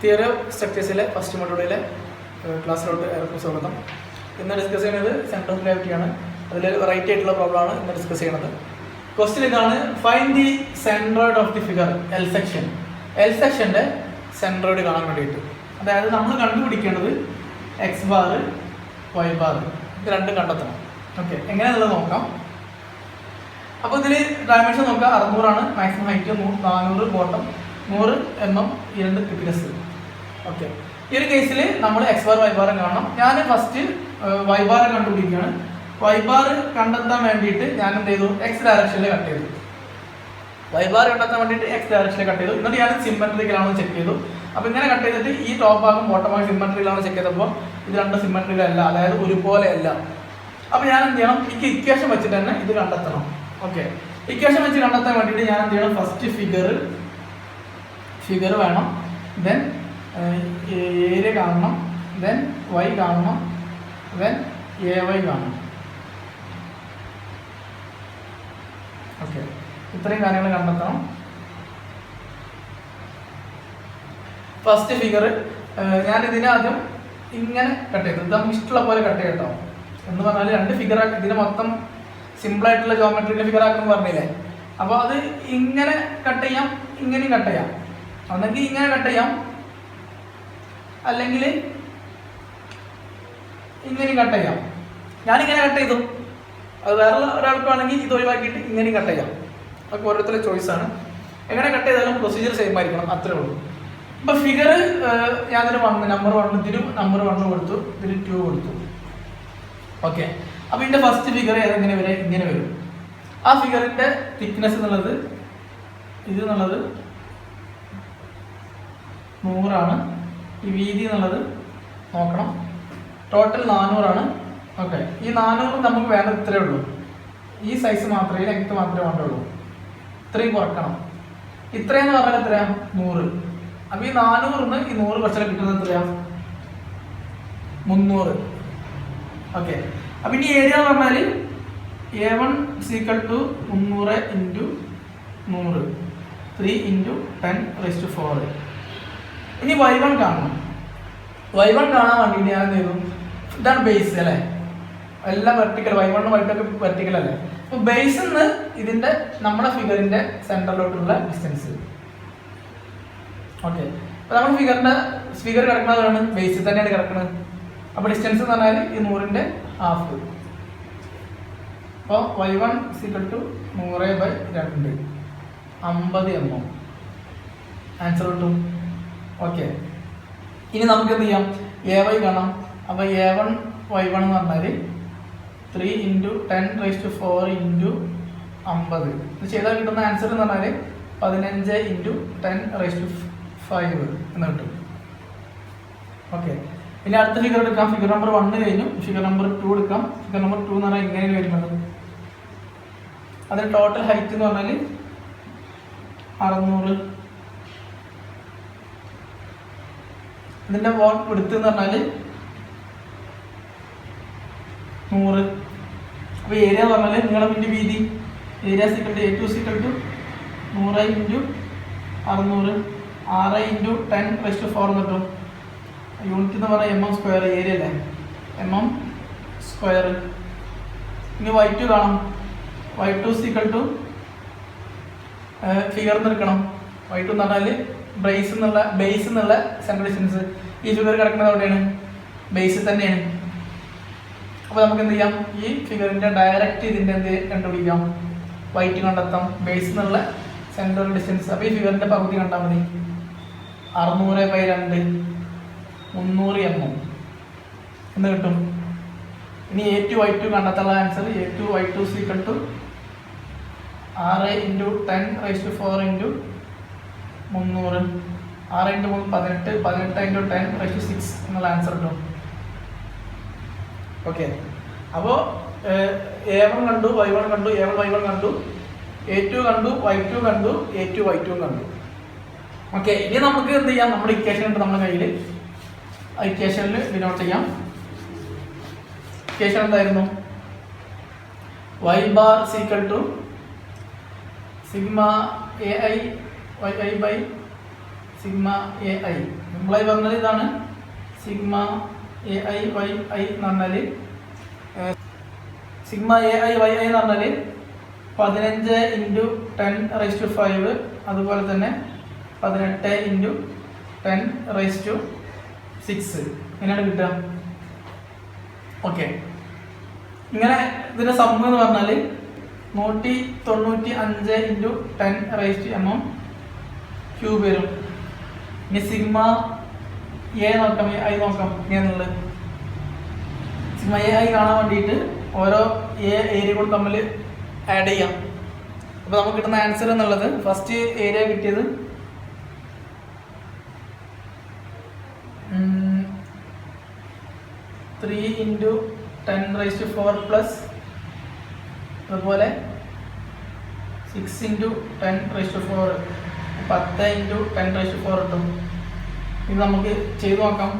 Theory of സ്ട്രക്ചേഴ്സിലെ first മൊഡ്യൂളിലെ ക്ലാസ്സിലോട്ട് ഏവർക്കും സ്വാഗതം. ഇന്ന് ഡിസ്കസ് ചെയ്യുന്നത് സെൻറ്റർ ഓഫ് ഗ്രാവിറ്റിയാണ്. അതിൽ റൈറ്റ് ആയിട്ടുള്ള പ്രോബ്ലമാണ് ഇന്ന് ഡിസ്കസ് ചെയ്യുന്നത്. ക്വസ്റ്റ്യൻ ഇതാണ്: find the centroid of the figure L section. L സെക്ഷൻ്റെ സെൻട്രോയിഡ് കാണാൻ വേണ്ടിയിട്ട്, അതായത് നമ്മൾ കണ്ടുപിടിക്കേണ്ടത് എക്സ് ബാർ വൈ ബാർ ഇത് രണ്ടും കണ്ടെത്തണം. ഓക്കെ, എങ്ങനെയാണെന്നുള്ളത് നോക്കാം. അപ്പോൾ ഇതിൽ ഡയമെൻഷൻ നോക്കാം. 600 മാക്സിമം ഹൈറ്റ്, 400 ബോട്ടം, 100 mm ഈ രണ്ട് തിക്നെസ്. ഓക്കെ, ഈ ഒരു കേസിൽ നമ്മൾ എക്സ് ബാർ വൈ ബാറും കാണണം. ഞാൻ ഫസ്റ്റ് വൈ ബാർ കണ്ടുപിടിക്കുകയാണ്. വൈ ബാർ കണ്ടെത്താൻ വേണ്ടിയിട്ട് ഞാൻ എന്ത് ചെയ്തു? എക്സ് ഡയറക്ഷനിൽ കട്ട് ചെയ്തു. വൈ ബാർ കണ്ടെത്താൻ വേണ്ടിയിട്ട് എക്സ് ഡയറക്ഷനിൽ കട്ട് ചെയ്തു. എന്നിട്ട് ഞാൻ സിമെട്രിക്കലാണെന്ന് ചെക്ക് ചെയ്തു. അപ്പോൾ ഇങ്ങനെ കട്ട് ചെയ്തിട്ട് ഈ ടോപ്പ് ഭാഗം ബോട്ടം ഭാഗം സിമെട്രിക്കലാണെന്ന് ചെക്ക് ചെയ്തപ്പോൾ ഇത് രണ്ടും സിമെട്രിക്കലല്ല, അതായത് ഒരുപോലെ അല്ല. അപ്പോൾ ഞാൻ എന്ത് ചെയ്യണം? ഈ ഇക്വേഷൻ വെച്ചിട്ട് തന്നെ ഇത് കണ്ടെത്തണം. ഓക്കെ, ഇക്വേഷൻ വെച്ച് കണ്ടെത്താൻ വേണ്ടിയിട്ട് ഞാൻ എന്ത് ചെയ്യണം? ഫസ്റ്റ് ഫിഗർ വേണം, ദെൻ ഏരിയ കാണണം, ദെൻ വൈ കാണണം, ദെൻ എ വൈ കാണണം. ഓക്കെ, ഇത്രയും കാര്യങ്ങൾ കണ്ടെത്തണം. ഫസ്റ്റ് ഫിഗർ ഞാൻ ഇതിനാദ്യം ഇങ്ങനെ കട്ട് ചെയ്തു. ഇത് നമുക്ക് ഇഷ്ടമുള്ള പോലെ കട്ട് ചെയ്യട്ടോ. എന്ന് പറഞ്ഞാൽ രണ്ട് ഫിഗർ ഇതിനെ മൊത്തം സിമ്പിളായിട്ടുള്ള ജോമെട്രിക്കൽ ഫിഗർ ആക്കുമെന്ന് പറഞ്ഞില്ലേ. അപ്പോൾ അത് ഇങ്ങനെ കട്ട് ചെയ്യാം, ഇങ്ങനെയും കട്ട് ചെയ്യാം. ഒന്നെങ്കിൽ ഇങ്ങനെ കട്ട് ചെയ്യാം, അല്ലെങ്കിൽ ഇങ്ങനെയും കട്ട് ചെയ്യാം. ഞാനിങ്ങനെ കട്ട് ചെയ്തു. അത് വേറെ ഒരാൾക്കാണെങ്കിൽ ഇത് ഒഴിവാക്കിയിട്ട് ഇങ്ങനെയും കട്ട് ചെയ്യാം. അതൊക്കെ ഓരോരുത്തരുടെ ചോയ്സാണ്. എങ്ങനെ കട്ട് ചെയ്താലും പ്രൊസീജിയർ സെയിം ആയിരിക്കണം, അത്രേ ഉള്ളൂ. ഇപ്പം ഫിഗർ ഞാനതിന് നമ്പർ 1 ഇതിന് നമ്പർ 1 കൊടുത്തു, ഇതിന് 2 കൊടുത്തു. ഓക്കെ, അപ്പോൾ ഇതിൻ്റെ ഫസ്റ്റ് ഫിഗർ ഏതെങ്ങനെ വരെ ഇങ്ങനെ വരും. ആ ഫിഗറിൻ്റെ തിക്നെസ് എന്നുള്ളത് ഇത് എന്നുള്ളത് 100. ഈ വീതി എന്നുള്ളത് നോക്കണം, ടോട്ടൽ 400. ഓക്കെ, ഈ 400 നമുക്ക് വേണ്ടത് ഇത്രയേ ഉള്ളൂ. ഈ സൈസ് മാത്രമേ, ലെങ്ത് മാത്രമേ വേണ്ടുള്ളൂ. ഇത്രയും കുറക്കണം. ഇത്രയെന്ന് പറഞ്ഞാൽ എത്രയാണ്? 100. അപ്പോൾ ഈ 400ന്ന് ഈ 100 കുറച്ചാൽ കിട്ടുന്നത് എത്രയാണ്? 300. ഓക്കെ, അപ്പം ഇനി ഏരിയ എന്ന് പറഞ്ഞാൽ A1 = 300 × 100, 3 × 10⁴. ഇനി y1 കാണണം. y1 കാണാൻ വേണ്ടിയിട്ട് ഞാൻ എന്ത് ചെയ്തു? ഇതാണ് ബേസ് അല്ലേ, എല്ലാം വെർട്ടിക്കൽ. y1 y2 ഒക്കെ വെർട്ടിക്കൽ അല്ലേ. അപ്പോൾ ബേസിൽ നിന്ന് ഇതിൻ്റെ നമ്മുടെ ഫിഗറിൻ്റെ സെൻറ്ററിലോട്ടുള്ള ഡിസ്റ്റൻസ്. ഓക്കെ, അപ്പോൾ നമ്മൾ ഫിഗർ കിടക്കുന്നതാണ് ബേസിൽ തന്നെയാണ് കിടക്കുന്നത്. അപ്പോൾ ഡിസ്റ്റൻസ് എന്ന് പറഞ്ഞാൽ ഈ 100ൻ്റെ ഹാഫ്. അപ്പോൾ y1 = 100/2, 50 mm ആൻസർ കിട്ടും. ഓക്കെ, ഇനി നമുക്ക് എന്ത് ചെയ്യാം? ay കാണാം. അപ്പോൾ A1 y1 എന്ന് പറഞ്ഞാൽ 3 × 10⁴ × 50. ഇത് ചെയ്താൽ കിട്ടുന്ന ആൻസർ എന്ന് പറഞ്ഞാൽ 15 × 10⁵ എന്ന് കിട്ടും. ഓക്കെ, ഇനി അടുത്ത ഫിഗർ എടുക്കാം. ഫിഗർ നമ്പർ 1 കഴിഞ്ഞു. ഫിഗർ നമ്പർ 2 എടുക്കാം. ഫിഗർ നമ്പർ 2 എന്ന് പറഞ്ഞാൽ ഇങ്ങനെയാണ് വരുന്നത്. അതിന് ടോട്ടൽ ഹൈറ്റ് എന്ന് പറഞ്ഞാൽ 600. ഇതിൻ്റെ വിഡ്ത്ത് എന്ന് പറഞ്ഞാൽ 100. അപ്പോൾ ഏരിയ എന്ന് പറഞ്ഞാൽ നീളമിൻ്റെ വീതി. ഏരിയ A2 = 100 × 600, 6 × 10⁴ എന്ന് കിട്ടും. യൂണിറ്റ് എന്ന് പറഞ്ഞാൽ mm², ഏരിയ അല്ലേ, mm². ഇനി y2 കാണാം. y2 = ഫിഗർ എടുക്കണം. y2 എന്ന് പറഞ്ഞാൽ ബേസ് എന്നുള്ള സെൻട്രൽ ഡിസ്റ്റൻസ്. ഈ ഫിഗർ കിടക്കുന്നത് എവിടെയാണ്? ബേസിൽ തന്നെയാണ്. അപ്പോൾ നമുക്ക് എന്ത് ചെയ്യാം? ഈ ഫിഗറിൻ്റെ ഡയറക്റ്റ് ഇതിൻ്റെ എന്ത് കണ്ടുപിടിക്കാം? y2 കണ്ടെത്താം, ബേസ് എന്നുള്ള സെൻട്രൽ ഡിസ്റ്റൻസ്. അപ്പോൾ ഈ ഫിഗറിൻ്റെ പകുതി കണ്ടാൽ മതി. 600/2 300 mm എന്ന് കിട്ടും. ഇനി A2 y2 കണ്ടെത്താനുള്ള ആൻസർ A2 y2 = 6 × 10⁴ × 300. 6 × 3 18, 18 × 10⁶ എന്നുള്ള ആൻസർ കിട്ടും. ഓക്കെ, അപ്പോൾ A1 കണ്ടു, y1 കണ്ടു, A1 y1 കണ്ടു, A2 കണ്ടു, y2 കണ്ടു, A2 y2 കണ്ടു. ഓക്കെ, ഇനി നമുക്ക് എന്ത് ചെയ്യാം? നമ്മുടെ ഇക്വേഷൻ ഉണ്ട് നമ്മുടെ കയ്യിൽ. ആ ഇക്വേഷനിൽ ഡിനോട്ട് ചെയ്യാം. ഇക്വേഷൻ എന്തായിരുന്നു? y bar = sigma ai yi by sigma ai സിമ്പിളായി പറഞ്ഞാൽ ഇതാണ് sigma A I Y I എന്ന് പറഞ്ഞാൽ sigma A I Y I എന്ന് പറഞ്ഞാൽ 15 × 10⁵, അതുപോലെ തന്നെ 18 × 10�6 ഇങ്ങനെയാണ് കിട്ടുക. ഓക്കെ, ഇങ്ങനെ ഇതിന്റെ സമ്മ് എന്ന് പറഞ്ഞാൽ 195 × 10⁻³ വരും. ഇനി സിഗ്മ എ നോക്കാം, ഐ നോക്കാം. എന്നുള്ളത് സിഗ്മ എ ഐ കാണാൻ വേണ്ടിയിട്ട് ഓരോ ഏരിയകൾ തമ്മിൽ ആഡ് ചെയ്യാം. അപ്പോൾ നമുക്ക് കിട്ടുന്ന ആൻസർ എന്നുള്ളത് ഫസ്റ്റ് ഏരിയ കിട്ടിയത് 3 × 10⁴ പ്ലസ് അതുപോലെ 6 × 10⁴, 10 × 10⁴ കിട്ടും. ഇത് നമുക്ക് ചെയ്തു നോക്കാം.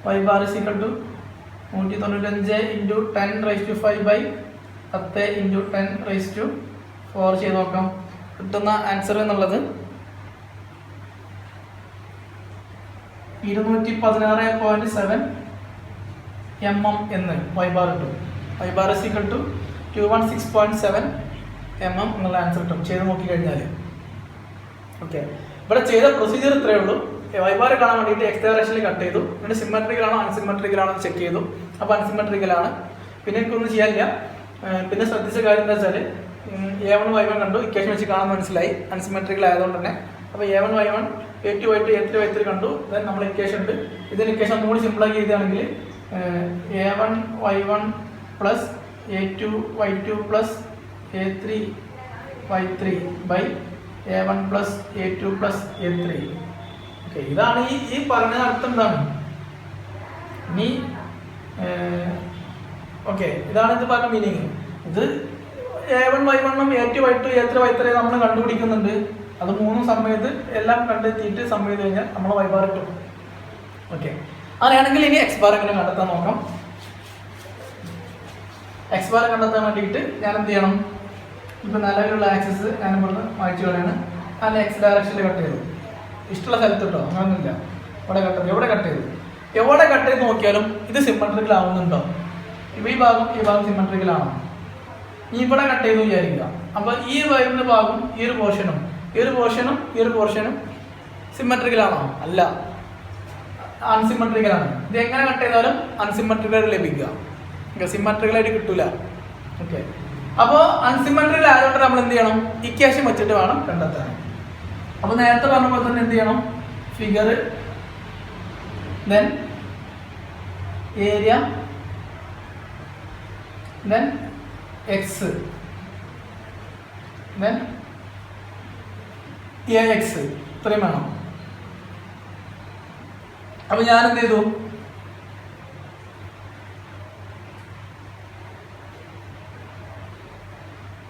y bar is equal to 195 × 10⁵/10 × 10⁴ ചെയ്ത് നോക്കാം. കിട്ടുന്ന ആൻസർ എന്നുള്ളത് 216.7 mm എന്ന് y bar കിട്ടും. y bar is equal to 216.7 mm എന്നുള്ള ആൻസർ കിട്ടും ചെയ്ത് നോക്കി കഴിഞ്ഞാൽ. ഓക്കെ, ഇവിടെ ചെയ്ത പ്രൊസീജിയർ ഇത്രയേ ഉള്ളൂ. y bar കാണാൻ വേണ്ടിയിട്ട് x ഡയറക്ഷനിൽ കട്ട് ചെയ്തു, പിന്നെ സിമെട്രിക്കൽ ആണോ അൺസിമെട്രിക്കൽ ആണോ ചെക്ക് ചെയ്തു. അപ്പോൾ അൺസിമെട്രിക്കൽ ആണ്. പിന്നെ എനിക്കൊന്നും ചെയ്യാനില്ല. പിന്നെ ശ്രദ്ധിച്ച കാര്യം എന്താ വെച്ചാൽ A1 y1 കണ്ടു, ഇക്വേഷൻ വെച്ച് കാണാൻ മനസ്സിലായി അൺസിമെട്രിക്കൽ ആയതുകൊണ്ട് തന്നെ. അപ്പോൾ A1 y1 A2 y2 A3 y3 കണ്ടു. ദെൻ നമ്മൾ ഇക്വേഷൻ ഉണ്ട്. ഇതിന് ഇക്വേഷൻ ഒന്നുകൂടി സിമ്പിളാക്കി എഴുതുകയാണെങ്കിൽ A1 y1 plus A2 y2 plus A3 y3 by A1 plus A2 plus A3. Okay, ഇതാണ് ഈ പറഞ്ഞ അർത്ഥം. എന്താണ് ഇനി ഓക്കെ, ഇതാണ് ഇത് പറഞ്ഞ മീനിങ്. ഇത് A1 y1 A2 y2 A3 y3 നമ്മൾ കണ്ടുപിടിക്കുന്നുണ്ട്. അത് മൂന്നും സമയത്ത് എല്ലാം കണ്ടെത്തിയിട്ട് സമ്മ് ചെയ്ത് കഴിഞ്ഞാൽ നമ്മൾ y bar കിട്ടും. ഓക്കെ, അങ്ങനെയാണെങ്കിൽ ഇനി x bar എങ്ങനെ കണ്ടെത്താൻ നോക്കാം. x bar കണ്ടെത്താൻ വേണ്ടിയിട്ട് ഞാൻ എന്ത് ചെയ്യണം? ഇപ്പം നിലവിലുള്ള ആക്സസ് ഞാൻ ഇവിടുന്ന് മായ്ച്ചു കളയാണ്. ഞാൻ x ഡയറക്ഷനിൽ കട്ട് ചെയ്തു. ഇഷ്ടമുള്ള സ്ഥലത്ത് കിട്ടോ, അങ്ങനൊന്നുമില്ല. ഇവിടെ കട്ട് ചെയ്തു, എവിടെ കട്ട് ചെയ്ത് നോക്കിയാലും ഇത് സിമെട്രിക്കൽ ആവുന്നുണ്ടോ? ഈ ഭാഗം സിമെട്രിക്കൽ ആണോ? ഇവിടെ കട്ട് ചെയ്തു വിചാരിക്കുക. അപ്പോൾ ഈ വരുന്ന ഭാഗം ഈ ഒരു പോർഷനും സിമെട്രിക്കൽ ആണോ? അല്ല, അൺസിമെട്രിക്കൽ ആണ്. ഇത് എങ്ങനെ കട്ട് ചെയ്താലും അൺസിമെട്രിക്കൽ ലഭിക്കുക, സിമെട്രിക്കൽ ആയിട്ട് കിട്ടൂല. ഓക്കെ, അപ്പോൾ അൺസിമെട്രിക്കൽ ആയതുകൊണ്ട് നമ്മൾ എന്ത് ചെയ്യണം? ഇക്വേഷൻ വെച്ചിട്ട് വേണം കണ്ടെത്താൻ. അപ്പോൾ നേരത്തെ പറഞ്ഞ പോലെ തന്നെ എന്ത് ചെയ്യണം? Figure, then area, then X, then AX ഇത്രയും വേണം. അപ്പൊ ഞാൻ എന്ത് ചെയ്തു?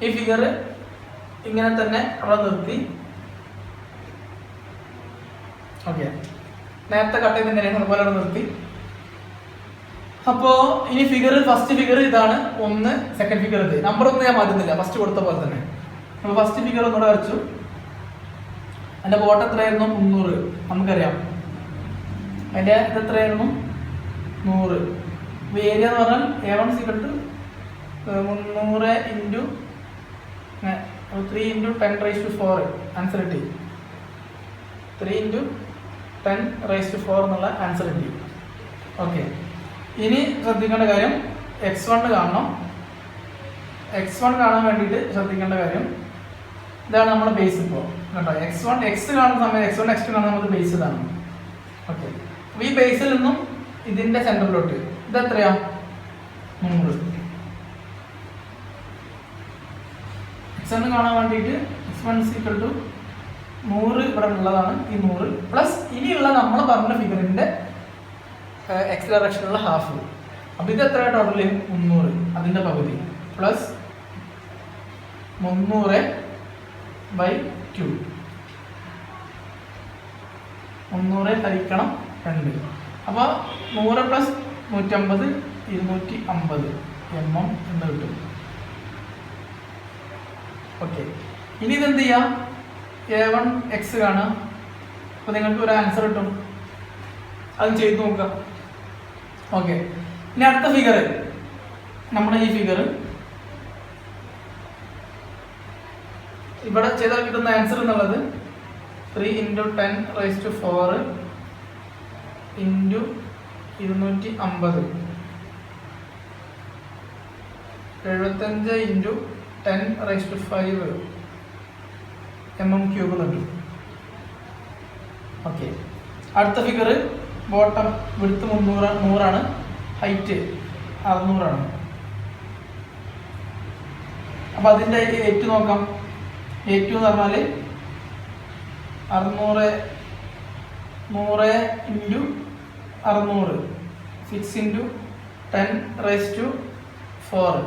ഈ ഫിഗർ ഇങ്ങനെ തന്നെ അവിടെ നിർത്തി. ഓക്കെ, നേരത്തെ കട്ട് ചെയ്ത് ഇങ്ങനെയാണ്, അതുപോലെ അവിടെ നിർത്തി. അപ്പോൾ ഇനി ഫസ്റ്റ് ഫിഗർ ഇതാണ് 1, സെക്കൻഡ് ഫിഗർ ഇത്. നമ്പർ ഒന്നും ഞാൻ മാറ്റുന്നില്ല, ഫസ്റ്റ് കൊടുത്ത പോലെ തന്നെ. അപ്പോൾ ഫസ്റ്റ് ഫിഗർ ഒന്നുകൂടെ വരച്ചു. അതിൻ്റെ ബോട്ടം എത്രയായിരുന്നു? 300. നമുക്കറിയാം അതിൻ്റെ ഇത് എത്രയായിരുന്നു? 100. അപ്പോൾ ഏരിയ എന്ന് പറഞ്ഞാൽ A1 = 300 × 3 × 10⁴ ആൻസർ കിട്ടി. 3 × 10⁴ എന്നുള്ള ആൻസർ കിട്ടി. ഓക്കെ, ഇനി ശ്രദ്ധിക്കേണ്ട കാര്യം x1 കാണണം. x1 കാണാൻ വേണ്ടിയിട്ട് ശ്രദ്ധിക്കേണ്ട കാര്യം ഇതാണ് നമ്മുടെ ബേസ്. ഇപ്പോൾ കേട്ടോ, x കാണുന്ന സമയം x1 x2 കാണുന്ന നമുക്ക് ബേസ് ഇതാണ്. ഓക്കെ, അപ്പോൾ ഈ ബേസിൽ നിന്നും ഇതിൻ്റെ സെൻറ്ററിലോട്ട് ഇത് എത്രയാ? 100. x1 കാണാൻ വേണ്ടിയിട്ട് x1 = 100 ഇവിടെ ഉള്ളതാണ്. ഈ 100 പ്ലസ് ഇനിയുള്ള നമ്മൾ പറഞ്ഞ ഫിഗറിൻ്റെ x ഡയറക്ഷനുള്ള ഹാഫ്. അപ്പോൾ ഇത് എത്ര ടോട്ടൽ? 300. അതിൻ്റെ പകുതി പ്ലസ് 300/2. 300 ഹരിക്കണം 2. അപ്പോൾ 100 + 150 250 mm എന്ന് കിട്ടും. ഓക്കെ, ഇനി ഇതെന്ത് ചെയ്യാം? A1x കാണാം. അപ്പോൾ നിങ്ങൾക്ക് ഒരു ആൻസർ കിട്ടും. അത് ചെയ്ത് നോക്കുക. ഓക്കെ, ഇനി അടുത്ത ഫിഗർ, നമ്മുടെ ഈ ഫിഗർ ഇവിടെ ചെയ്താൽ കിട്ടുന്ന ആൻസർ എന്നുള്ളത് 3 × 10⁴ × 250 75 × 10⁵ mm³ എന്നുണ്ട്. ഓക്കെ, അടുത്ത ഫിഗർ ബോട്ടം വിഡ്ത്ത് 100 ഹൈറ്റ് 600. അപ്പോൾ അതിൻ്റെ ഏറ്റവും നോക്കാം. ഏറ്റവും എന്ന് പറഞ്ഞാൽ 600 100 × 600 6 × 10⁴.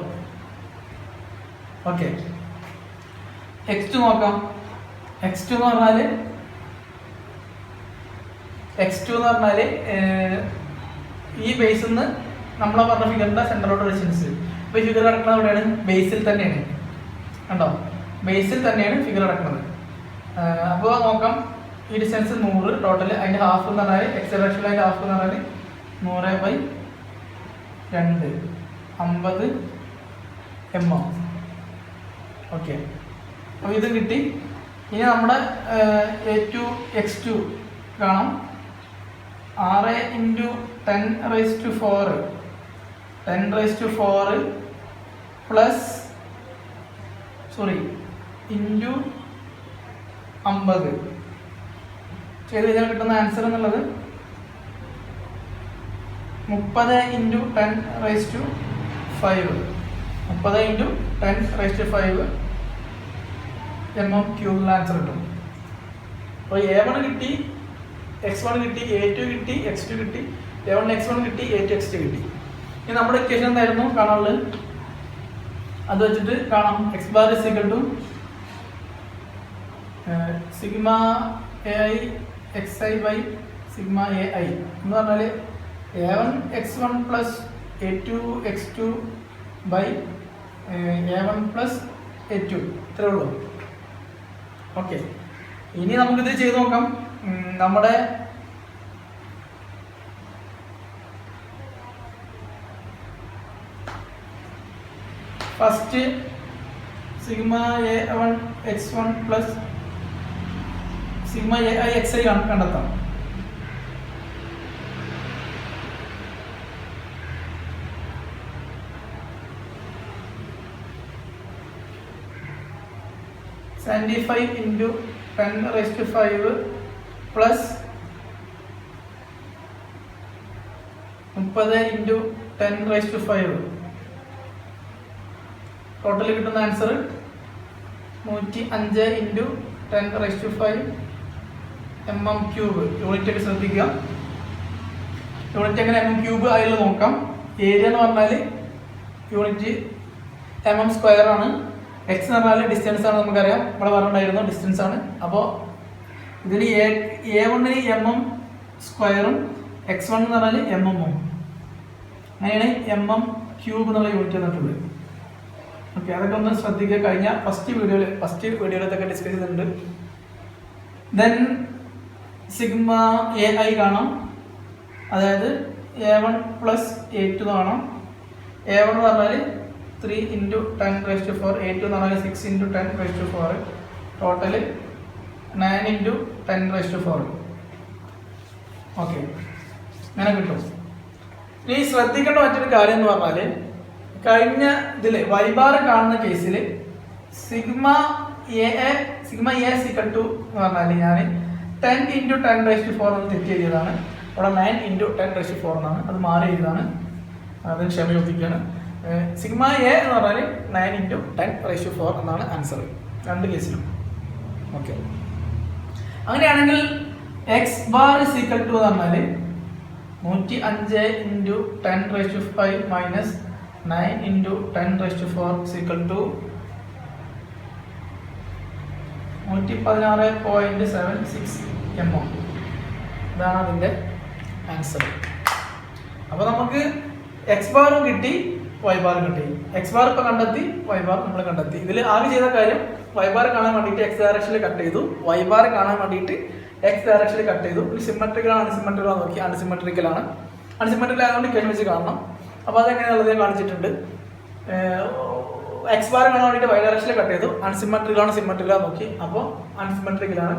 ഓക്കെ, x2 നോക്കാം. x2 എന്ന് പറഞ്ഞാൽ ഈ ബേസിൽ നിന്ന് നമ്മളെ പറഞ്ഞ ഫിഗറിന്റെ സെന്ററോട് ഡിസ്റ്റൻസ്. അപ്പോൾ ഈ ഫിഗർ കിടക്കുന്നത് എവിടെയാണ്? ബേസിൽ തന്നെയാണ്. കണ്ടോ, ബേസിൽ തന്നെയാണ് ഫിഗർ കിടക്കുന്നത്. അപ്പോൾ നോക്കാം, ഈ ഡിസ്റ്റൻസ് 100 ടോട്ടൽ. അതിൻ്റെ ഹാഫ് എന്ന് പറഞ്ഞാൽ x ഡയറക്ഷനിൽ അതിൻ്റെ ഹാഫ് എന്ന് പറഞ്ഞാൽ 100/2 50 mm. ഓക്കെ, അപ്പോൾ ഇത് കിട്ടി. ഇനി നമ്മുടെ A2 x2 കാണാം. 6 × 10⁴ 10⁴ പ്ലസ് ഇൻറ്റു 50 ചെയ്ത് കഴിഞ്ഞാൽ കിട്ടുന്ന ആൻസർ എന്നുള്ളത് 30 × 10⁵. 30 × 10⁵ mm³ ആൻസർ കിട്ടും. അപ്പോൾ A1 കിട്ടി, x1 കിട്ടി, A2 കിട്ടി, x2 കിട്ടി, A1 x1 കിട്ടി, A2 x2 കിട്ടി. ഇനി നമ്മുടെ ഇക്വേഷൻ എന്തായിരുന്നു കാണാനുള്ളത്? അത് വെച്ചിട്ട് കാണാം. x bar = σ ai xi/σai എന്ന് പറഞ്ഞാൽ A1 x1 + A2 x2 A1 + A2 ഇത്രയേ ഉള്ളൂ. ഓക്കെ, ഇനി നമുക്കിത് ചെയ്ത് നോക്കാം. നമ്മുടെ first A1 x1 + ai xi കണ്ടെത്താം. ⁵ × 10⁵ പ്ലസ് 30 × 10⁵. ടോട്ടൽ കിട്ടുന്ന ആൻസർ 105 × 10⁵ mm³. യൂണിറ്റ് ഒക്കെ ശ്രദ്ധിക്കുക. യൂണിറ്റ് എങ്ങനെ mm³ ആയാലും നോക്കാം. ഏരിയ എന്ന് പറഞ്ഞാൽ യൂണിറ്റ് mm² ആണ്. x എന്ന് പറഞ്ഞാൽ ഡിസ്റ്റൻസ് ആണ്, നമുക്കറിയാം, ഇവിടെ പറഞ്ഞിട്ടുണ്ടായിരുന്നു ഡിസ്റ്റൻസ് ആണ്. അപ്പോൾ ഇതിന് A1 mm² x1 എന്ന് പറഞ്ഞാൽ mm. അങ്ങനെയാണ് mm³ എന്നുള്ള യൂണിറ്റ് വന്നിട്ടുള്ളത്. ഓക്കെ, അതൊക്കെ ഒന്ന് ശ്രദ്ധിക്കുക. കഴിഞ്ഞ ഫസ്റ്റ് വീഡിയോയിൽ ഇതൊക്കെ ഡിസ്കസ് ചെയ്തിട്ടുണ്ട്. ദെൻ ai കാണാം, അതായത് A1 + A2 കാണാം. A1 എന്ന് പറഞ്ഞാൽ 3 × 10⁴, A2 എന്ന് പറഞ്ഞാൽ 6 × 10⁴, ടോട്ടൽ 9 × 10⁴. ഓക്കെ, അങ്ങനെ കിട്ടും. ഇനി ശ്രദ്ധിക്കേണ്ട മറ്റൊരു കാര്യം എന്ന് പറഞ്ഞാൽ, കഴിഞ്ഞ ഇതിൽ y ബാർ കാണുന്ന കേസിൽ σa = എന്ന് പറഞ്ഞാൽ ഞാൻ 10 × 10⁴ എന്ന് തെറ്റ് എഴുതിയതാണ്. അവിടെ 9 × 10⁴ എന്നാണ്, അത് മാറി എഴുതിയതാണ്. അതിന് ക്ഷമ ചോദിക്കുകയാണ്. σa എന്ന് പറഞ്ഞാൽ 9 × 10⁴ എന്നാണ് ആൻസർ രണ്ട് കേസിലും. ഓക്കെ, അങ്ങനെയാണെങ്കിൽ x ബാർ = എന്ന് പറഞ്ഞാൽ 105 × 10⁵ മൈനസ് 9 × 10⁴ = 116.76 mm. ഇതാണ് അതിൻ്റെ ആൻസർ. അപ്പോൾ നമുക്ക് x ബാറും കിട്ടി, y ബാറും കിട്ടി. x ബാർ ഇപ്പോൾ കണ്ടെത്തി, y ബാർ നമ്മൾ കണ്ടെത്തി. ഇതിൽ ആകെ ചെയ്ത കാര്യം y ബാർ കാണാൻ വേണ്ടിയിട്ട് x ഡയറക്ഷനിൽ കട്ട് ചെയ്തു, y ബാർ കാണാൻ വേണ്ടിയിട്ട് x ഡയറക്ഷനിൽ കട്ട് ചെയ്തു. ഇനി സിമെട്രിക്കൽ ആണ് അൺസിമെട്രിക്കൽ ആണ് നോക്കി, അൺസിമെട്രിക്കൽ ആണ്. അൺസിമെട്രിക്കൽ ആയതുകൊണ്ട് ഇക്വേഷൻ വെച്ച് കാണണം. അപ്പോൾ അതെങ്ങനെയുള്ളത് ഞാൻ കാണിച്ചിട്ടുണ്ട്. x ബാർ കാണാൻ വേണ്ടിയിട്ട് y ഡയറക്ഷനിൽ കട്ട് ചെയ്തു, അൺസിമെട്രിക്കൽ ആണ് സിമെട്രിക്കൽ ആണ് നോക്കി, അപ്പോൾ അൺസിമെട്രിക്കൽ ആണ്.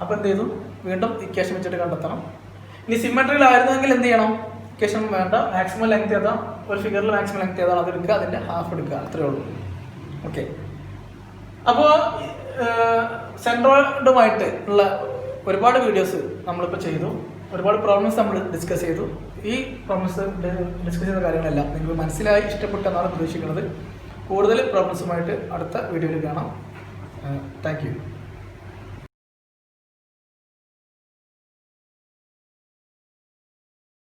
അപ്പോൾ എന്ത് ചെയ്തു, വീണ്ടും ഇക്വേഷൻ വെച്ചിട്ട് കണ്ടെത്തണം. ഇനി സിമെട്രിക്കൽ ആയിരുന്നെങ്കിൽ എന്ത് ചെയ്യണം, ഇക്വേഷൻ വേണ്ട, മാക്സിമം ലെങ്ത് ഏതാ, ഒരു ഫിഗറിൽ മാക്സിമം ലെങ്ത് ഏതാണ് അത് എടുക്കുക, അതിൻ്റെ ഹാഫ് എടുക്കുക, അത്രേ ഉള്ളൂ. ഓക്കെ. അപ്പോൾ സെൻട്രോയിഡുമായിട്ട് ഉള്ള ഒരുപാട് വീഡിയോസ് നമ്മളിപ്പോൾ ചെയ്തു, ഒരുപാട് പ്രോബ്ലംസ് നമ്മൾ ഡിസ്കസ് ചെയ്തു. ഈ പ്രോബ്ലംസ് ഡിസ്കസ് ചെയ്ത കാര്യങ്ങളെല്ലാം നിങ്ങൾക്ക് മനസ്സിലായി ഇഷ്ടപ്പെട്ടെന്നാണ് പ്രതീക്ഷിക്കുന്നത്. കൂടുതൽ പ്രോബ്ലംസുമായിട്ട് അടുത്ത വീഡിയോയിൽ കാണാം. Thank you.